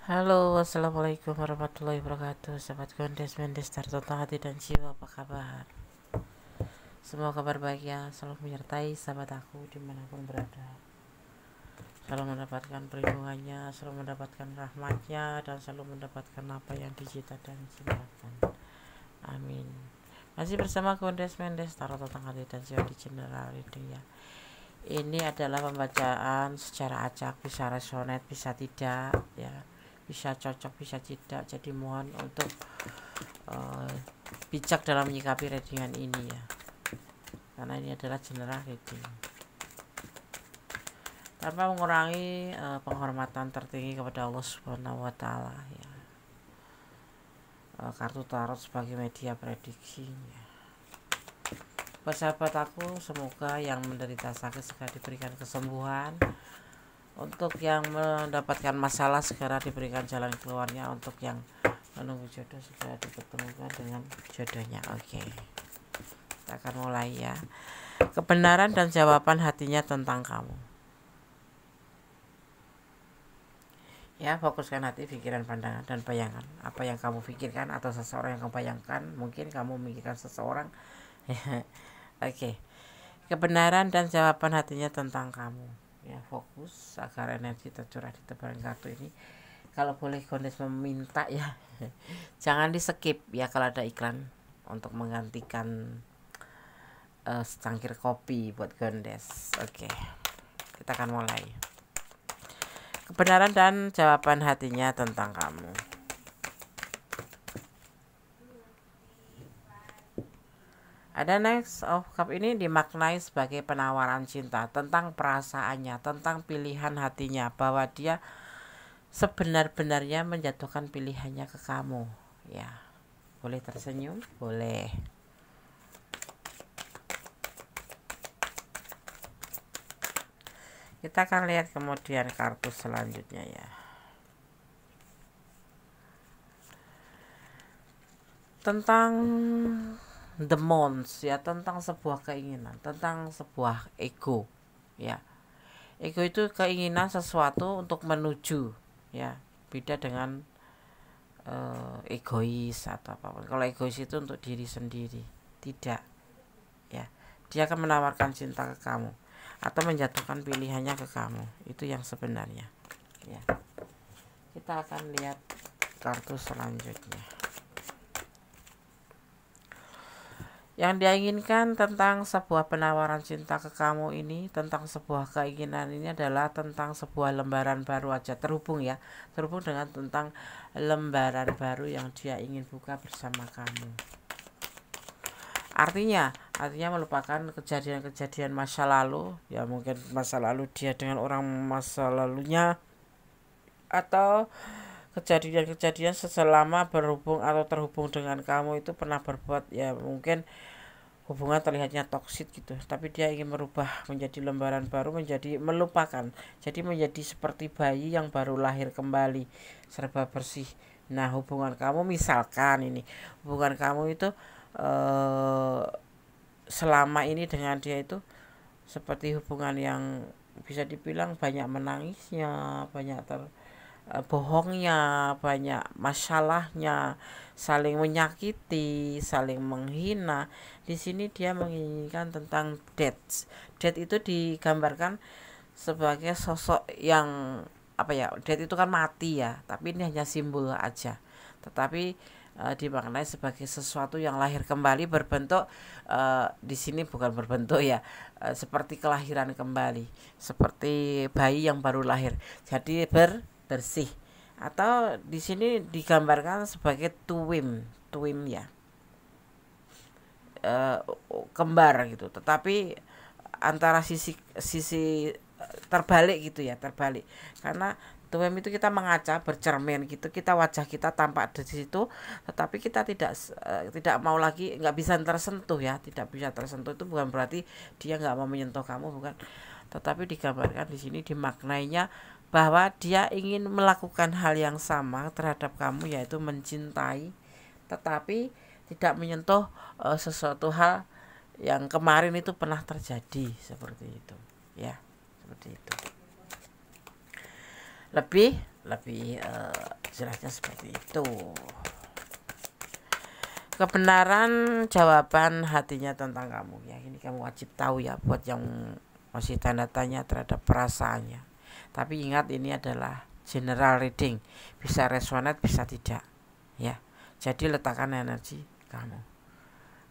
Halo, assalamualaikum warahmatullahi wabarakatuh. Sahabat Gondes Mendes tentang hati dan jiwa, apa kabar? Semua kabar baik ya, selalu menyertai sahabat aku dimanapun berada. Selalu mendapatkan perlindungannya, selalu mendapatkan rahmatnya, dan selalu mendapatkan apa yang dicita dan cintakan. Amin. Masih bersama Gondes Mendes tentang hati dan jiwa di channel reading ya. Ini adalah pembacaan secara acak, bisa resonet, bisa tidak ya, bisa cocok, bisa tidak. Jadi mohon untuk bijak dalam menyikapi readingan ini ya, karena ini adalah general reading tanpa mengurangi penghormatan tertinggi kepada Allah Subhanahu wa Ta'ala ya. Kartu tarot sebagai media prediksinya. Buat sahabat aku, semoga yang menderita sakit segera diberikan kesembuhan. Untuk yang mendapatkan masalah segera diberikan jalan keluarnya. Untuk yang menunggu jodoh segera dipertemukan dengan jodohnya. Oke, kita akan mulai ya. Kebenaran dan jawaban hatinya tentang kamu. Ya, fokuskan hati, pikiran, pandangan, dan bayangan. Apa yang kamu pikirkan atau seseorang yang kamu bayangkan. Mungkin kamu memikirkan seseorang. Oke. Kebenaran dan jawaban hatinya tentang kamu. Ya, fokus agar energi tercurah di tebaran kartu ini. Kalau boleh Gondes meminta ya, jangan di skip ya kalau ada iklan untuk menggantikan secangkir kopi buat Gondes. Oke, kita akan mulai. Kebenaran dan jawaban hatinya tentang kamu. Ada Next of Cup ini dimaknai sebagai penawaran cinta, tentang perasaannya, tentang pilihan hatinya, bahwa dia sebenar-benarnya menjatuhkan pilihannya ke kamu ya. Boleh tersenyum, boleh. Kita akan lihat kemudian kartu selanjutnya ya. Tentang the mons ya, tentang sebuah keinginan, tentang sebuah ego ya. Ego itu keinginan sesuatu untuk menuju ya, beda dengan egois atau apapun. Kalau egois itu untuk diri sendiri, tidak ya. Dia akan menawarkan cinta ke kamu atau menjatuhkan pilihannya ke kamu, itu yang sebenarnya ya. Kita akan lihat kartu selanjutnya. Yang dia inginkan tentang sebuah penawaran cinta ke kamu ini, tentang sebuah keinginan ini adalah tentang sebuah lembaran baru aja, terhubung ya, terhubung dengan tentang lembaran baru yang dia ingin buka bersama kamu. Artinya melupakan kejadian-kejadian masa lalu ya, mungkin masa lalu dia dengan orang masa lalunya, atau kejadian-kejadian selama berhubung atau terhubung dengan kamu itu pernah berbuat ya, mungkin hubungan terlihatnya toksik gitu, tapi dia ingin merubah menjadi lembaran baru, menjadi melupakan, jadi menjadi seperti bayi yang baru lahir kembali, serba bersih. Nah, hubungan kamu misalkan ini, hubungan kamu itu selama ini dengan dia itu seperti hubungan yang bisa dibilang banyak menangisnya, banyak bohongnya, banyak masalahnya, saling menyakiti, saling menghina. Di sini dia menginginkan tentang death. Death itu digambarkan sebagai sosok yang apa ya? Death itu kan mati ya, tapi ini hanya simbol aja. Tetapi dimaknai sebagai sesuatu yang lahir kembali, berbentuk di sini bukan berbentuk ya, seperti kelahiran kembali, seperti bayi yang baru lahir. Jadi bersih, atau di sini digambarkan sebagai twin ya, kembar gitu, tetapi antara sisi terbalik gitu ya, terbalik, karena twin itu kita mengaca, bercermin gitu, kita wajah kita tampak di situ, tetapi kita tidak mau lagi, nggak bisa tersentuh ya, tidak bisa tersentuh. Itu bukan berarti dia nggak mau menyentuh kamu, bukan, tetapi digambarkan di sini dimaknainya bahwa dia ingin melakukan hal yang sama terhadap kamu, yaitu mencintai, tetapi tidak menyentuh sesuatu hal yang kemarin itu pernah terjadi, seperti itu ya, seperti itu. Lebih lebih jelasnya seperti itu. Kebenaran jawaban hatinya tentang kamu ya, ini kamu wajib tahu ya, buat yang masih tanda tanya terhadap perasaannya. Tapi ingat, ini adalah general reading, bisa resonate bisa tidak ya. Jadi letakkan energi kamu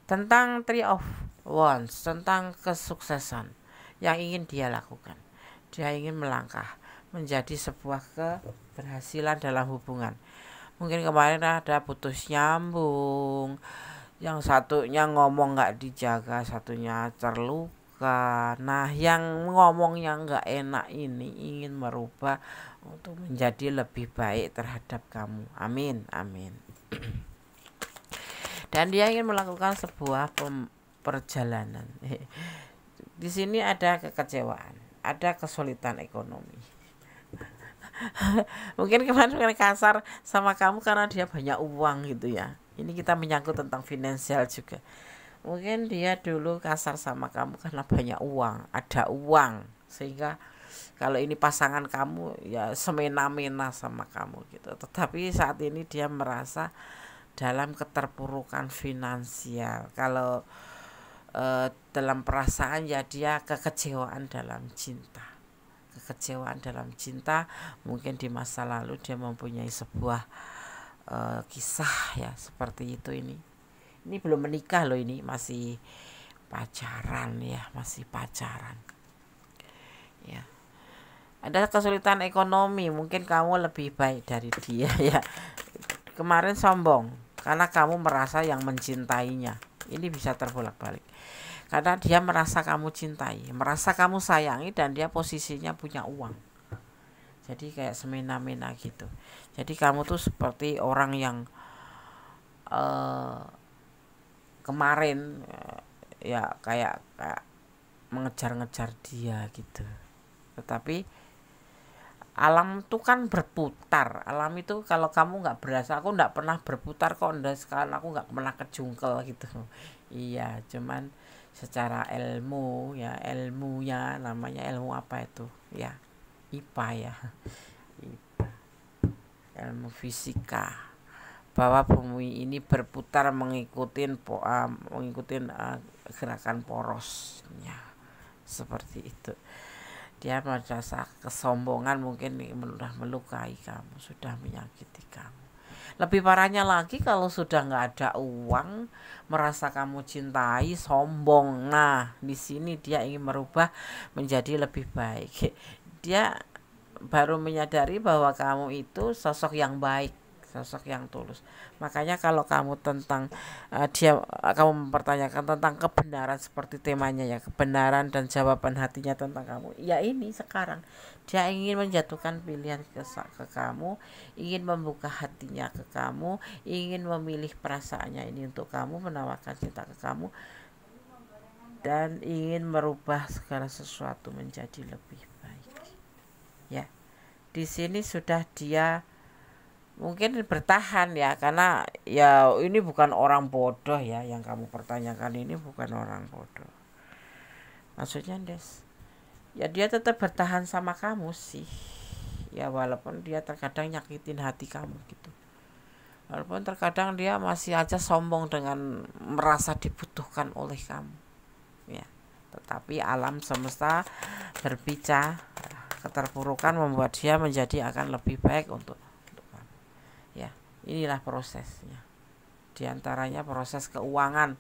tentang Three of Wands, tentang kesuksesan yang ingin dia lakukan. Dia ingin melangkah menjadi sebuah keberhasilan dalam hubungan. Mungkin kemarin ada putus nyambung, yang satunya ngomong nggak dijaga, satunya terluka. Nah, yang ngomongnya nggak enak ini ingin merubah untuk menjadi lebih baik terhadap kamu. Amin, amin. Dan dia ingin melakukan sebuah perjalanan. Di sini ada kekecewaan, ada kesulitan ekonomi. Mungkin kemarin kasar sama kamu karena dia banyak uang gitu ya. Ini kita menyangkut tentang finansial juga. Mungkin dia dulu kasar sama kamu karena banyak uang, ada uang, sehingga kalau ini pasangan kamu ya semena-mena sama kamu gitu. Tetapi saat ini dia merasa dalam keterpurukan finansial. Kalau dalam perasaan ya dia kekecewaan dalam cinta. Kekecewaan dalam cinta, mungkin di masa lalu dia mempunyai sebuah kisah ya seperti itu. Ini belum menikah loh, ini masih pacaran ya, masih pacaran ya. Ada kesulitan ekonomi, mungkin kamu lebih baik dari dia ya. Kemarin sombong karena kamu merasa yang mencintainya. Ini bisa terbolak-balik karena dia merasa kamu cintai, merasa kamu sayangi, dan dia posisinya punya uang. Jadi kayak semena-mena gitu. Jadi kamu tuh seperti orang yang kemarin ya kayak mengejar-ngejar dia gitu. Tetapi alam tuh kan berputar. Alam itu kalau kamu nggak berasa, aku nggak pernah berputar kok, sekarang aku nggak pernah kejungkel gitu. Iya, cuman secara ilmu ya, ilmunya namanya ilmu apa itu ya, IPA ya, IPA, ilmu fisika, bahwa bumi ini berputar mengikuti gerakan porosnya seperti itu. Dia merasa kesombongan, mungkin sudah melukai kamu, sudah menyakiti kamu. Lebih parahnya lagi kalau sudah nggak ada uang, merasa kamu cintai, sombong. Nah, di sini dia ingin merubah menjadi lebih baik. Dia baru menyadari bahwa kamu itu sosok yang baik, sosok yang tulus. Makanya kalau kamu kamu mempertanyakan tentang kebenaran seperti temanya ya, kebenaran dan jawaban hatinya tentang kamu. Ya ini sekarang dia ingin menjatuhkan pilihan ke kamu, ingin membuka hatinya ke kamu, ingin memilih perasaannya ini untuk kamu, menawarkan cinta ke kamu, dan ingin merubah segala sesuatu menjadi lebih baik. Ya. Di sini sudah dia mungkin bertahan ya, karena ya ini bukan orang bodoh ya, yang kamu pertanyakan ini bukan orang bodoh. Maksudnya ya dia tetap bertahan sama kamu sih ya, walaupun dia terkadang nyakitin hati kamu gitu, walaupun terkadang dia masih aja sombong dengan merasa dibutuhkan oleh kamu ya. Tetapi alam semesta berbicara, keterpurukan membuat dia menjadi akan lebih baik untuk ya. Inilah prosesnya. Di antaranya proses keuangan.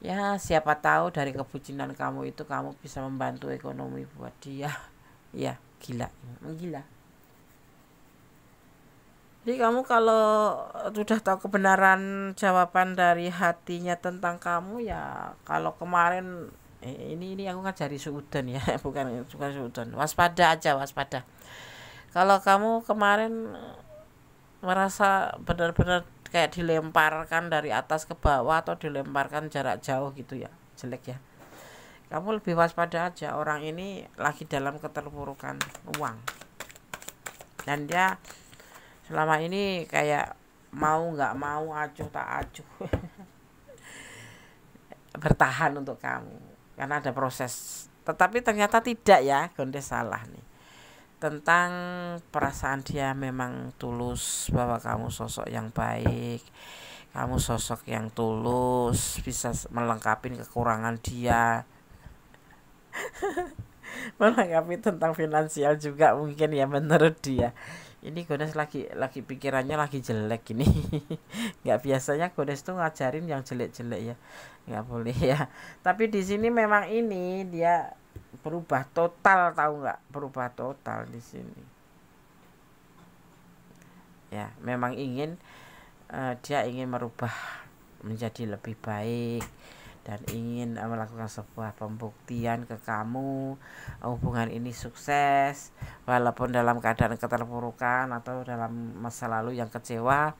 Ya, siapa tahu dari kebucinan kamu itu kamu bisa membantu ekonomi buat dia. Ya, gila, menggila. Jadi kamu kalau sudah tahu kebenaran jawaban dari hatinya tentang kamu ya, kalau kemarin ini aku kan dari suudon ya, bukan suudon. Waspada aja, waspada. Kalau kamu kemarin merasa benar-benar kayak dilemparkan dari atas ke bawah atau dilemparkan jarak jauh gitu ya, jelek ya, kamu lebih waspada aja. Orang ini lagi dalam keterpurukan uang, dan dia selama ini kayak mau nggak mau, acuh tak acuh bertahan untuk kamu karena ada proses. Tetapi ternyata tidak ya, Gondes salah nih. tentang perasaan dia memang tulus bahwa kamu sosok yang baik, kamu sosok yang tulus, bisa melengkapi kekurangan dia, melengkapi tentang finansial juga mungkin ya menurut dia. Ini Gones lagi pikirannya lagi jelek ini. Nggak biasanya Gones tuh ngajarin yang jelek-jelek ya, nggak boleh ya. Tapi di sini memang ini dia berubah total, tahu nggak, berubah total di sini ya. Memang dia ingin merubah menjadi lebih baik dan ingin melakukan sebuah pembuktian ke kamu, hubungan ini sukses walaupun dalam keadaan keterpurukan atau dalam masa lalu yang kecewa,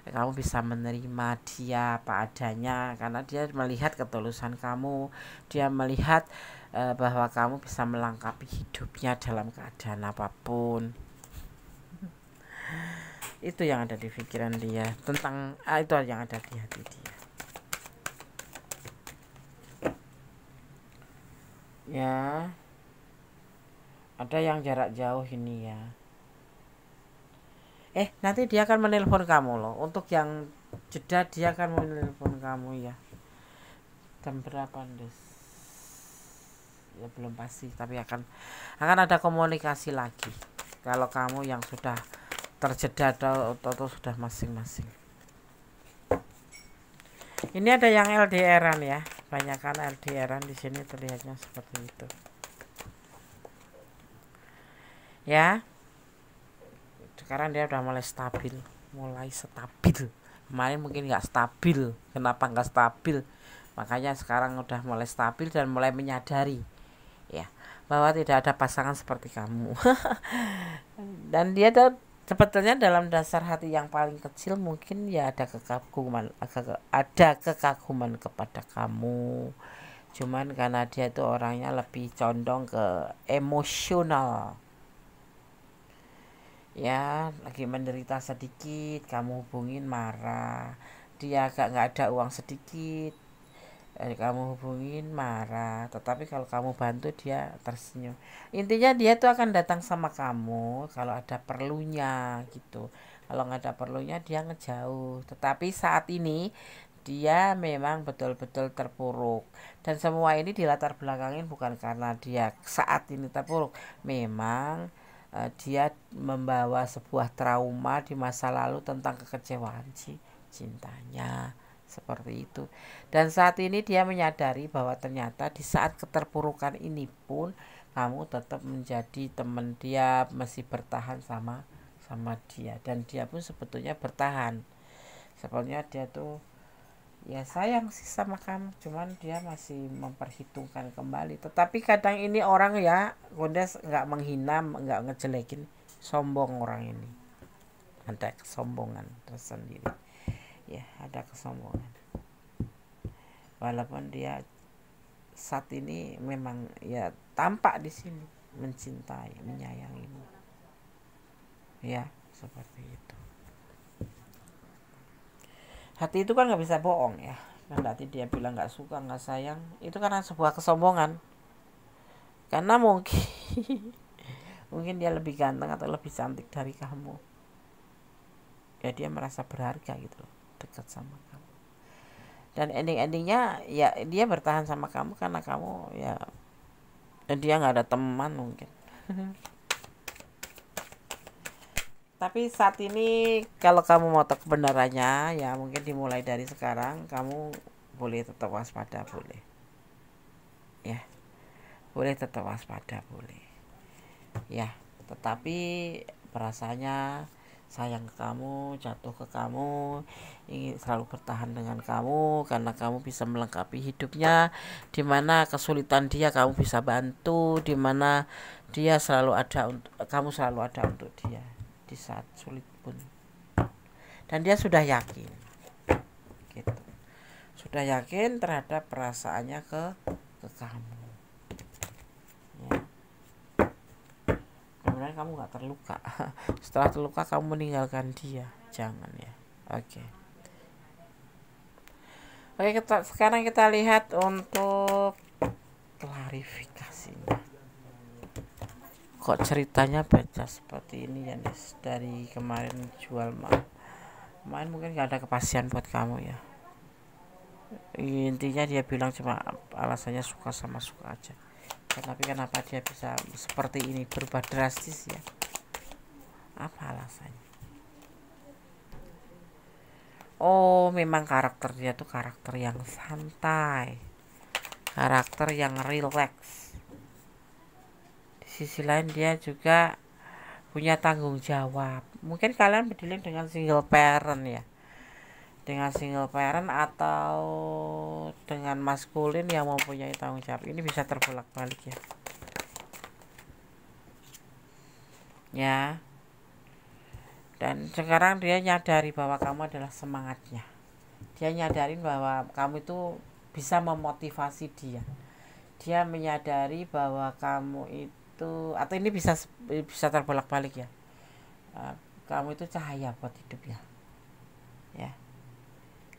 kamu bisa menerima dia apa adanya karena dia melihat ketulusan kamu, dia melihat bahwa kamu bisa melengkapi hidupnya dalam keadaan apapun. Itu yang ada di pikiran dia tentang itu yang ada di hati dia ya. Ada yang jarak jauh ini ya. Nanti dia akan menelpon kamu loh. Untuk yang jeda dia akan menelpon kamu ya. Jam berapa Des? Ya belum pasti, tapi akan ada komunikasi lagi kalau kamu yang sudah terjeda atau sudah masing-masing. Ini ada yang LDRan ya, banyakkan LDRan di sini terlihatnya seperti itu. Ya, sekarang dia udah mulai stabil. Kemarin mungkin nggak stabil. Kenapa nggak stabil? Makanya sekarang udah mulai stabil dan mulai menyadari ya bahwa tidak ada pasangan seperti kamu. Dan dia sebetulnya dalam dasar hati yang paling kecil mungkin ya ada kekaguman kepada kamu. Cuman karena dia itu orangnya lebih condong ke emosional. Ya, lagi menderita sedikit, kamu hubungin marah. Dia nggak ada uang sedikit, kamu hubungin marah. Tetapi kalau kamu bantu dia tersenyum. Intinya dia tuh akan datang sama kamu kalau ada perlunya gitu. Kalau nggak ada perlunya dia ngejauh. Tetapi saat ini dia memang betul-betul terpuruk. Dan semua ini dilatar belakangin bukan karena dia saat ini terpuruk. Memang dia membawa sebuah trauma di masa lalu tentang kekecewaan cintanya seperti itu. Dan saat ini dia menyadari bahwa ternyata di saat keterpurukan ini pun kamu tetap menjadi teman dia, masih bertahan sama dia, dan dia pun sebetulnya bertahan. Sebetulnya dia tuh ya sayang sih sama kamu, cuman dia masih memperhitungkan kembali. Tetapi kadang ini orang ya, Godes nggak menghina, nggak ngejelekin, sombong orang ini, ada kesombongan tersendiri ya, ada kesombongan walaupun dia saat ini memang ya tampak di sini mencintai, menyayangimu ya, seperti itu. Hati itu kan nggak bisa bohong ya. Nanti dia bilang nggak suka, nggak sayang, itu karena sebuah kesombongan. Karena mungkin mungkin dia lebih ganteng atau lebih cantik dari kamu. Ya dia merasa berharga gitu loh, dekat sama kamu. Dan endingnya ya dia bertahan sama kamu karena kamu ya, dan dia nggak ada teman mungkin. Tapi saat ini kalau kamu mau tahu kebenarannya ya mungkin dimulai dari sekarang kamu boleh tetap waspada, boleh ya, boleh tetap waspada, boleh ya. Tetapi perasaannya sayang ke kamu, jatuh ke kamu, ingin selalu bertahan dengan kamu karena kamu bisa melengkapi hidupnya. Dimana kesulitan dia kamu bisa bantu, dimana dia selalu ada kamu selalu ada untuk dia di saat sulit pun. Dan dia sudah yakin gitu, sudah yakin terhadap perasaannya ke kamu ya. Mudah-mudahan kamu gak terluka. Setelah terluka kamu meninggalkan dia, jangan ya. Oke, sekarang kita lihat untuk klarifikasinya. kok ceritanya beda seperti ini ya Des, dari kemarin jual kemarin mungkin gak ada kepastian buat kamu ya. Intinya dia bilang cuma alasannya suka sama suka aja. Tapi kenapa dia bisa seperti ini, berubah drastis ya? Apa alasannya? Oh, memang karakter dia tuh karakter yang santai, karakter yang relax. Di sisi lain dia juga punya tanggung jawab. Mungkin kalian berdealing dengan single parent ya, dengan single parent atau dengan maskulin yang mempunyai tanggung jawab. Ini bisa terbolak-balik ya. Ya. Dan sekarang dia nyadari bahwa kamu adalah semangatnya. Dia nyadarin bahwa kamu itu bisa memotivasi dia. Dia menyadari bahwa kamu itu, atau ini bisa terbolak-balik ya. Kamu itu cahaya buat hidup ya. Ya.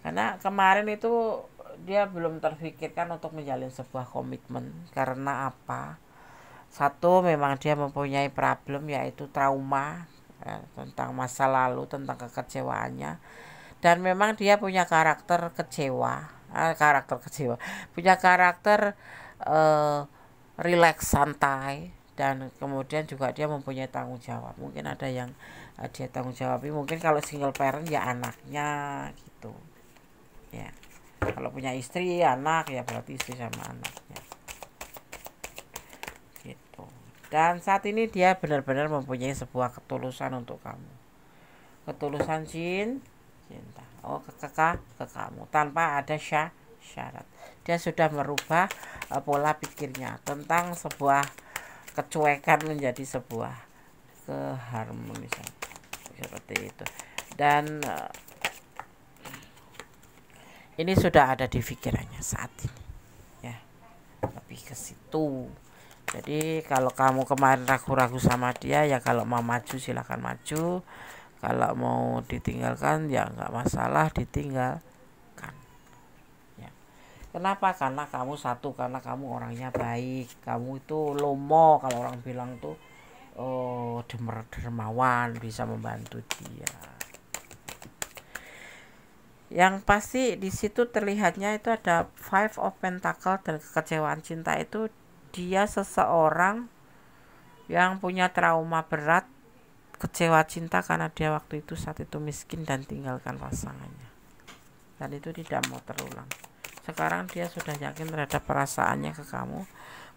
Karena kemarin itu dia belum terfikirkan untuk menjalin sebuah komitmen. Karena apa? Satu, memang dia mempunyai problem, yaitu trauma tentang masa lalu, tentang kekecewaannya. Dan memang dia punya karakter kecewa, punya karakter relax, santai. Dan kemudian juga dia mempunyai tanggung jawab. Mungkin ada yang dia tanggung jawab, mungkin kalau single parent ya anaknya gitu ya. Kalau punya istri anak ya berarti istri sama anaknya gitu. Dan saat ini dia benar-benar mempunyai sebuah ketulusan untuk kamu, ketulusan cinta ke kamu tanpa ada syarat. Dia sudah merubah pola pikirnya tentang sebuah kecuekan menjadi sebuah keharmonisan seperti itu. Dan ini sudah ada di pikirannya saat ini ya, lebih ke situ. Jadi kalau kamu kemarin ragu-ragu sama dia ya, kalau mau maju silahkan maju, kalau mau ditinggalkan ya nggak masalah, ditinggalkan ya. Kenapa? Karena kamu satu, karena kamu orangnya baik, kamu itu lomo, kalau orang bilang tuh dermawan, bisa membantu dia. Yang pasti di situ terlihatnya itu ada Five of Pentacle, dan kekecewaan cinta itu dia seseorang yang punya trauma berat, kecewa cinta karena dia waktu itu saat itu miskin dan tinggalkan pasangannya, dan itu tidak mau terulang. Sekarang dia sudah yakin terhadap perasaannya ke kamu,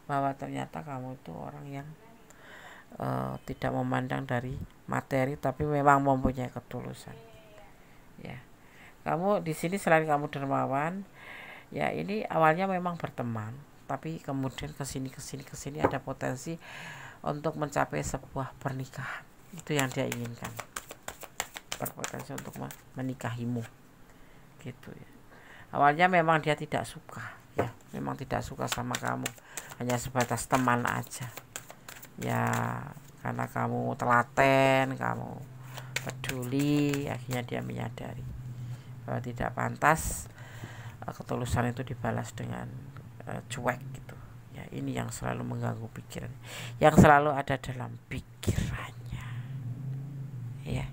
bahwa ternyata kamu itu orang yang tidak memandang dari materi, tapi memang mempunyai ketulusan ya. Kamu di sini selain kamu dermawan ya, ini awalnya memang berteman, tapi kemudian kesini ada potensi untuk mencapai sebuah pernikahan. Itu yang dia inginkan, berpotensi untuk menikahimu gitu ya. Awalnya memang dia tidak suka ya, memang tidak suka sama kamu, hanya sebatas teman aja ya. Karena kamu telaten, kamu peduli, akhirnya dia menyadari bahwa tidak pantas ketulusan itu dibalas dengan cuek gitu ya. Ini yang selalu mengganggu pikiran, yang selalu ada dalam pikirannya ya.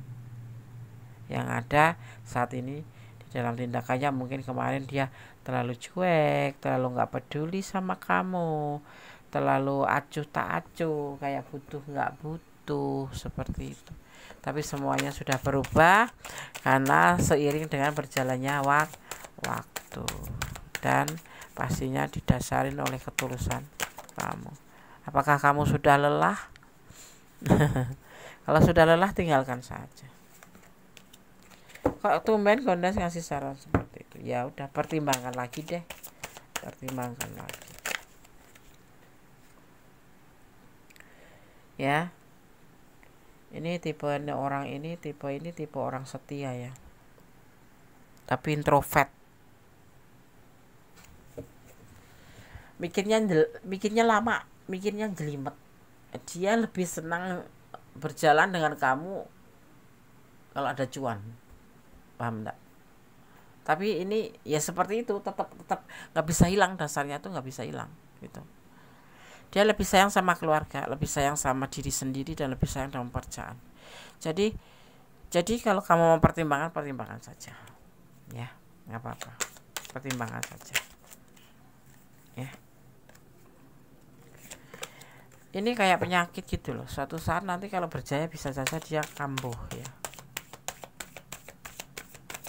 Yang ada saat ini di dalam tindakannya, mungkin kemarin dia terlalu cuek, terlalu nggak peduli sama kamu, terlalu acuh tak acuh, kayak butuh nggak butuh, seperti itu. Tapi semuanya sudah berubah karena seiring dengan berjalannya waktu, dan pastinya didasarin oleh ketulusan kamu. Apakah kamu sudah lelah? Kalau sudah lelah tinggalkan saja. Kok tumben Gondas ngasih saran seperti itu? Ya udah, pertimbangkan lagi deh, pertimbangkan lagi ya. Ini tipe orang ini tipe orang setia ya, tapi introvert. Mikirnya lama, mikirnya jelimet. Dia lebih senang berjalan dengan kamu kalau ada cuan, paham enggak? Tapi ini ya seperti itu, tetap nggak bisa hilang, dasarnya tuh nggak bisa hilang gitu. Dia lebih sayang sama keluarga, lebih sayang sama diri sendiri, dan lebih sayang dalam pekerjaan. Jadi kalau kamu mau pertimbangkan saja, ya, nggak apa-apa, pertimbangkan saja, ya. Ini kayak penyakit gitu loh. Suatu saat nanti kalau berjaya bisa saja dia kambuh, ya.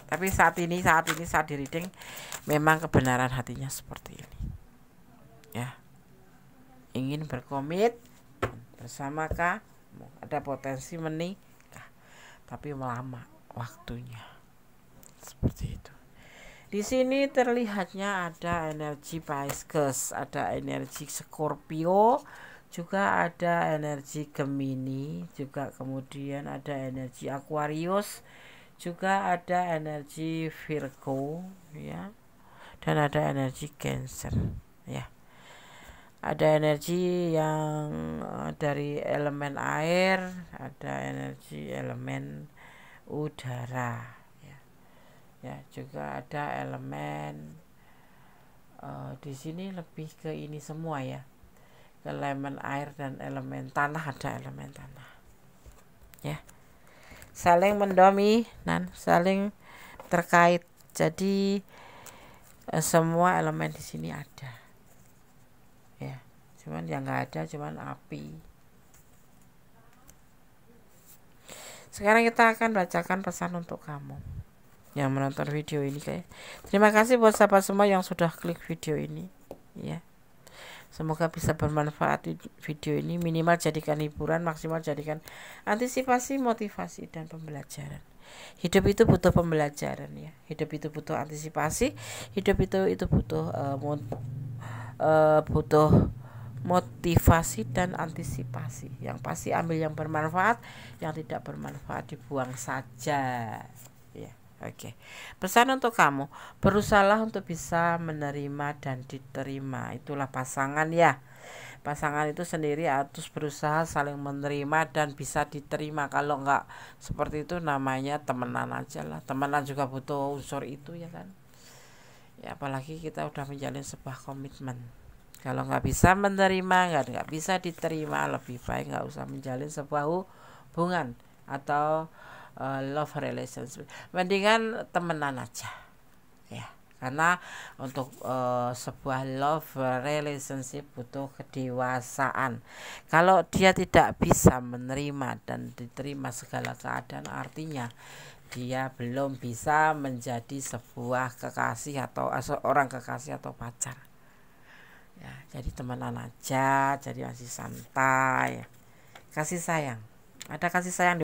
Tapi saat ini saat di reading memang kebenaran hatinya seperti ini, ya. Ingin berkomit bersama kamu, ada potensi menikah, tapi lama waktunya, seperti itu. Di sini terlihatnya ada energi Pisces, ada energi Scorpio, juga ada energi Gemini, juga kemudian ada energi Aquarius, juga ada energi Virgo, ya, dan ada energi Cancer, ya. Ada energi yang dari elemen air, ada energi elemen udara, ya, juga ada elemen di sini lebih ke ini semua, ya, elemen air dan elemen tanah, ada elemen tanah, ya, saling mendominan, saling terkait. Jadi semua elemen di sini ada, ya, cuman yang nggak ada cuman api. Sekarang kita akan bacakan pesan untuk kamu yang menonton video ini, kayak. Terima kasih buat siapa semua yang sudah klik video ini, ya. Semoga bisa bermanfaat di video ini, minimal jadikan hiburan, maksimal jadikan antisipasi, motivasi, dan pembelajaran. Hidup itu butuh pembelajaran, ya. Hidup itu butuh antisipasi, hidup itu butuh butuh motivasi dan antisipasi. Yang pasti ambil yang bermanfaat, yang tidak bermanfaat dibuang saja, ya. Oke. Pesan untuk kamu, berusahalah untuk bisa menerima dan diterima. Itulah pasangan, ya. Pasangan itu sendiri harus berusaha saling menerima dan bisa diterima. Kalau enggak seperti itu namanya temenan aja lah. Temenan juga butuh unsur itu, ya kan. Ya, apalagi kita udah menjalin sebuah komitmen. Kalau nggak bisa menerima, nggak bisa diterima, lebih baik nggak usah menjalin sebuah hubungan atau love relationship. Mendingan temenan aja, ya. Karena untuk sebuah love relationship butuh kedewasaan. Kalau dia tidak bisa menerima dan diterima segala keadaan, artinya dia belum bisa menjadi sebuah kekasih atau seorang kekasih atau pacar. Ya, jadi temenan aja, jadi masih santai, kasih sayang, ada kasih sayang